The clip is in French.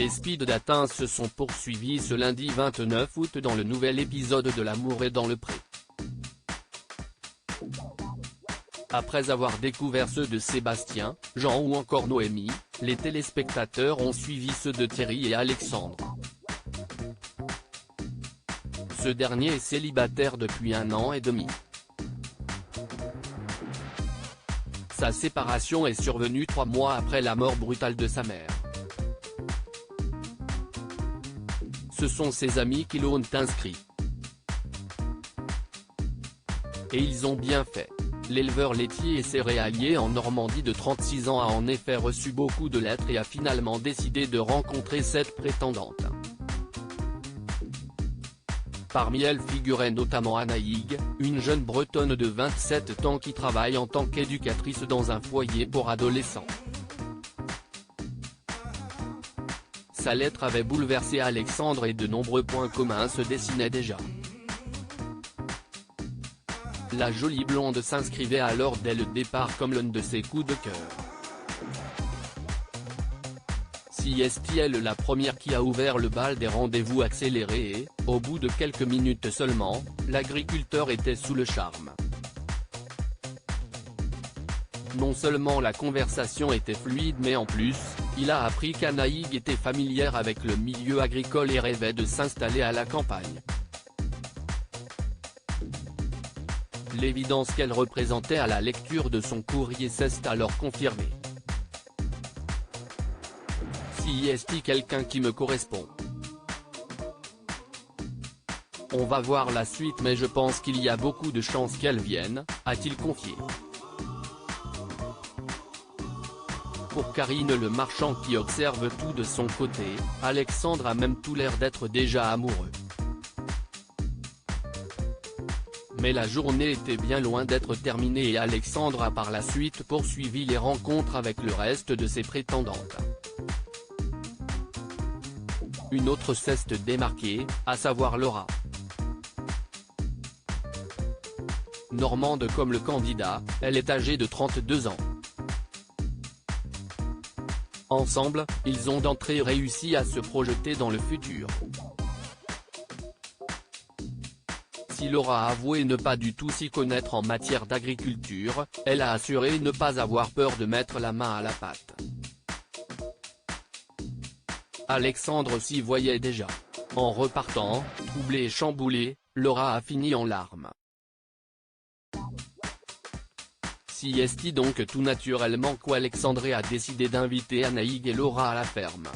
Les speed datings se sont poursuivis ce lundi 29 août dans le nouvel épisode de L'amour est dans le pré. Après avoir découvert ceux de Sébastien, Jean ou encore Noémie, les téléspectateurs ont suivi ceux de Thierry et Alexandre. Ce dernier est célibataire depuis 1 an et demi. Sa séparation est survenue 3 mois après la mort brutale de sa mère. Ce sont ses amis qui l'ont inscrit. Et ils ont bien fait. L'éleveur laitier et céréalier en Normandie de 36 ans a en effet reçu beaucoup de lettres et a finalement décidé de rencontrer cette prétendante. Parmi elles figurait notamment Anna Hig, une jeune bretonne de 27 ans qui travaille en tant qu'éducatrice dans un foyer pour adolescents. Sa lettre avait bouleversé Alexandre et de nombreux points communs se dessinaient déjà. La jolie blonde s'inscrivait alors dès le départ comme l'un de ses coups de cœur. Si est-elle la première qui a ouvert le bal des rendez-vous accélérés et, au bout de quelques minutes seulement, l'agriculteur était sous le charme. Non seulement la conversation était fluide mais en plus, il a appris qu'Anna Hig était familière avec le milieu agricole et rêvait de s'installer à la campagne. L'évidence qu'elle représentait à la lecture de son courrier s'est alors confirmée. Si est-il quelqu'un qui me correspond? On va voir la suite mais je pense qu'il y a beaucoup de chances qu'elle vienne, a-t-il confié. Pour Karine Le Marchand qui observe tout de son côté, Alexandre a même tout l'air d'être déjà amoureux. Mais la journée était bien loin d'être terminée et Alexandre a par la suite poursuivi les rencontres avec le reste de ses prétendantes. Une autre s'est démarquée, à savoir Laura. Normande comme le candidat, elle est âgée de 32 ans. Ensemble, ils ont d'entrée réussi à se projeter dans le futur. Si Laura a avoué ne pas du tout s'y connaître en matière d'agriculture, elle a assuré ne pas avoir peur de mettre la main à la pâte. Alexandre s'y voyait déjà. En repartant, troublé et chamboulé, Laura a fini en larmes. Si est donc tout naturellement qu'Alexandre a décidé d'inviter Anna Hig et Laura à la ferme.